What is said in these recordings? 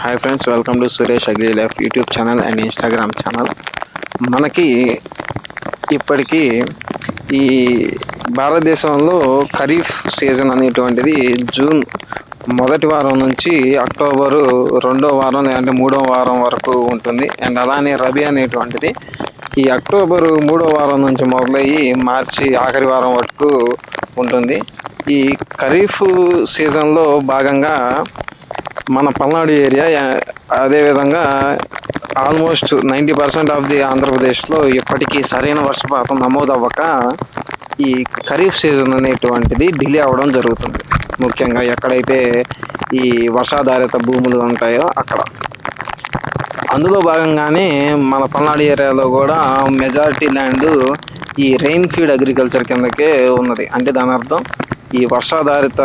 Hi friends, welcome to Suresh agri life YouTube channel and Instagram channel. మనకి ఇప్పటికీ ఈ భారతదేశంలో ఖరీఫ్ సీజన్ అనేటువంటిది జూన్ మొదటి వారం నుంచి అక్టోబరు రెండో వారం లేదంటే మూడో వారం వరకు ఉంటుంది. అండ్ అలానే రబీ అనేటువంటిది ఈ అక్టోబరు మూడో వారం నుంచి మొదలయ్యి మార్చి ఆఖరి వారం వరకు ఉంటుంది. ఈ ఖరీఫ్ సీజన్లో భాగంగా మన పల్నాడు ఏరియా, అదేవిధంగా ఆల్మోస్ట్ 90% ఆఫ్ ది ఆంధ్రప్రదేశ్లో ఇప్పటికీ సరైన వర్షపాతం నమోదు అవ్వక ఈ ఖరీఫ్ సీజన్ అనేటువంటిది డిలే అవ్వడం జరుగుతుంది. ముఖ్యంగా ఎక్కడైతే ఈ వర్షాధారిత భూములు ఉంటాయో అక్కడ. అందులో భాగంగానే మన పల్నాడు ఏరియాలో కూడా మెజారిటీ ల్యాండ్ ఈ రెయిన్ ఫీడ్ అగ్రికల్చర్ కిందకే ఉన్నది. అంటే దాని అర్థం ఈ వర్షాధారిత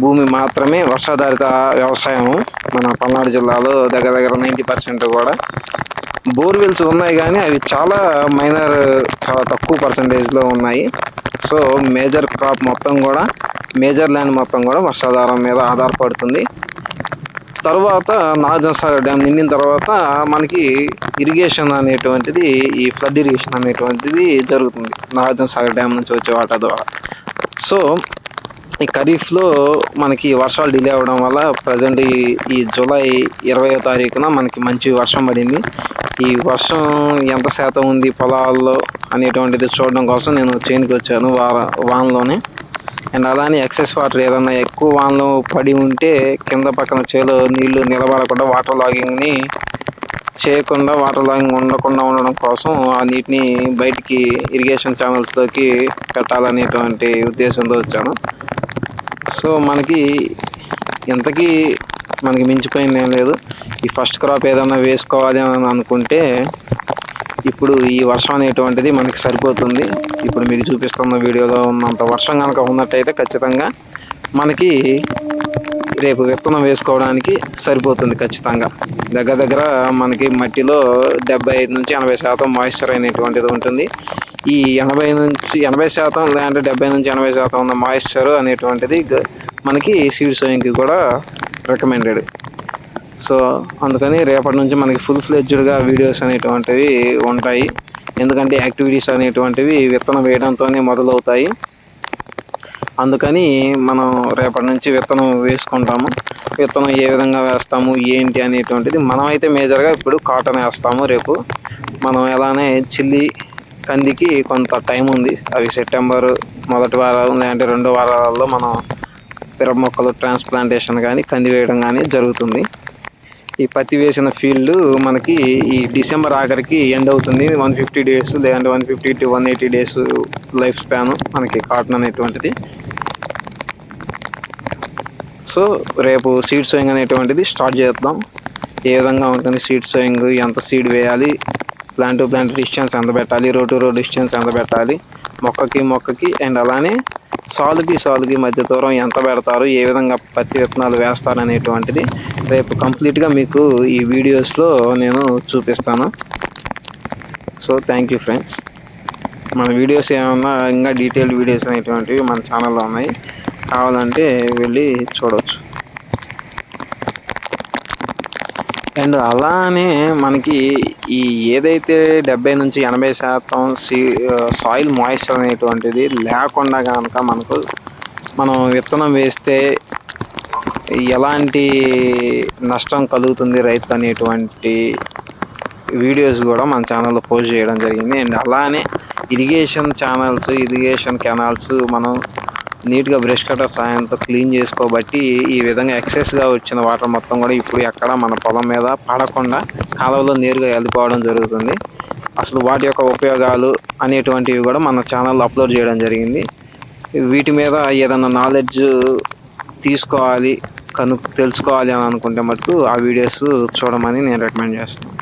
భూమి మాత్రమే, వర్షాధారిత వ్యవసాయం మన పల్నాడు జిల్లాలో దగ్గర దగ్గర 90% కూడా. బోర్వెల్స్ ఉన్నాయి కానీ అవి చాలా మైనర్, చాలా తక్కువ పర్సంటేజ్లో ఉన్నాయి. సో మేజర్ క్రాప్ మొత్తం కూడా, మేజర్ ల్యాండ్ మొత్తం కూడా వర్షాధారం మీద ఆధారపడుతుంది. తర్వాత నాగార్జునసాగర్ డ్యామ్ నిండిన తర్వాత మనకి ఇరిగేషన్ అనేటువంటిది, ఈ ఫ్లడ్ ఇరిగేషన్ అనేటువంటిది జరుగుతుంది నాగార్జునసాగర్ డ్యామ్ నుంచి వచ్చే వాటర్ ద్వారా. సో ఈ ఖరీఫ్లో మనకి వర్షాలు డిలే అవ్వడం వల్ల ప్రజెంట్ ఈ జూలై 20వ తారీఖున మనకి మంచి వర్షం పడింది. ఈ వర్షం ఎంత శాతం ఉంది పొలాల్లో అనేటువంటిది చూడడం కోసం నేను చేనుకి వచ్చాను వానలోనే. అండ్ అలానే ఎక్సెస్ వాటర్ ఏదన్నా ఎక్కువ వానలు పడి ఉంటే కింద పక్కన చేలో నీళ్లు నిలబడకుండా వాటర్ లాగింగ్ని చేయకుండా, వాటర్ లాగింగ్ ఉండకుండా ఉండడం కోసం ఆ నీటిని బయటికి ఇరిగేషన్ ఛానల్స్లోకి పెట్టాలనేటువంటి ఉద్దేశంతో వచ్చాను. సో మనకి ఇంతకీ మనకి మించిపోయింది ఏం లేదు. ఈ ఫస్ట్ క్రాప్ ఏదైనా వేసుకోవాలి అని అనుకుంటే ఇప్పుడు ఈ వర్షం అనేటువంటిది మనకి సరిపోతుంది. ఇప్పుడు మీకు చూపిస్తున్న వీడియోలో ఉన్నంత వర్షం కనుక ఉన్నట్టయితే ఖచ్చితంగా మనకి రేపు విత్తనం వేసుకోవడానికి సరిపోతుంది. ఖచ్చితంగా దగ్గర దగ్గర మనకి మట్టిలో 75 నుంచి 80% మాయిశ్చర్ అనేటువంటిది ఉంటుంది. ఈ 80% లేదంటే 70 నుంచి 80% ఉన్న మాయిశ్చర్ అనేటువంటిది మనకి సీడ్ సోయింగ్కి కూడా రికమెండెడ్. సో అందుకని రేపటి నుంచి మనకి ఫుల్ ఫ్లెడ్జ్డ్గా వీడియోస్ అనేటువంటివి ఉంటాయి. ఎందుకంటే యాక్టివిటీస్ అనేటువంటివి విత్తనం వేయడంతోనే మొదలవుతాయి. అందుకని మనం రేపటి నుంచి విత్తనం వేసుకుంటాము. విత్తనం ఏ విధంగా వేస్తాము ఏంటి అనేటువంటిది, మనం అయితే మేజర్గా ఇప్పుడు కాటన్ వేస్తాము. రేపు మనం ఎలానే చిల్లి, కందికి కొంత టైం ఉంది. అవి సెప్టెంబర్ మొదటి వారం లేదంటే 2 వారాలలో మనం పిరప మొక్కలు ట్రాన్స్ప్లాంటేషన్ కానీ కంది వేయడం కానీ జరుగుతుంది. ఈ పత్తి వేసిన ఫీల్డ్ మనకి ఈ డిసెంబర్ ఆఖరికి ఎండ్ అవుతుంది. 150 days లేదంటే 150 to 180 days లైఫ్ స్పాన్ మనకి కాటన్ అనేటువంటిది. సో రేపు సీడ్ సోయింగ్ అనేటువంటిది స్టార్ట్ చేద్దాం. ఏ విధంగా ఉంటుంది సీడ్ సోయింగ్, ఎంత సీడ్ వేయాలి, ప్లాంట్ టు ప్లాంట్ డిస్టెన్స్ ఎంత పెట్టాలి, రో టు రో డిస్టెన్స్ ఎంత పెట్టాలి, మొక్కకి అండ్ అలానే సాలుకి మధ్య దూరం ఎంత పెడతారు, ఏ విధంగా పత్తి విత్తనాలు వేస్తారు అనేటువంటిది రేపు కంప్లీట్గా మీకు ఈ వీడియోస్లో నేను చూపిస్తాను. So thank you friends. మన వీడియోస్ ఏమన్నా ఇంకా డీటెయిల్డ్ వీడియోస్ అనేటువంటివి మన ఛానల్లో ఉన్నాయి, కావాలంటే వెళ్ళి చూడవచ్చు. అండ్ అలానే మనకి ఈ ఏదైతే 70 నుంచి 80% సాయిల్ మాయిశ్చర్ అనేటువంటిది లేకుండా కనుక మనం విత్తనం వేస్తే ఎలాంటి నష్టం కలుగుతుంది రైతు అనేటువంటి వీడియోస్ కూడా మన ఛానల్లో పోస్ట్ చేయడం జరిగింది. అండ్ అలానే ఇరిగేషన్ కెనాల్స్ మనం నీట్గా బ్రష్ కటర్ సాయంతో క్లీన్ చేసుకోబట్టి ఈ విధంగా ఎక్సెస్గా వచ్చిన వాటర్ మొత్తం కూడా ఇప్పుడు ఎక్కడ మన పొలం మీద పడకుండా కాలువలో నేరుగా వెళ్ళిపోవడం జరుగుతుంది. అసలు వాటి యొక్క ఉపయోగాలు అనేటువంటివి కూడా మన ఛానల్లో అప్లోడ్ చేయడం జరిగింది. వీటి మీద ఏదైనా నాలెడ్జ్ తీసుకోవాలి, తెలుసుకోవాలి అని అనుకుంటే మటుకు ఆ వీడియోస్ చూడమని నేను రికమెండ్ చేస్తున్నాను.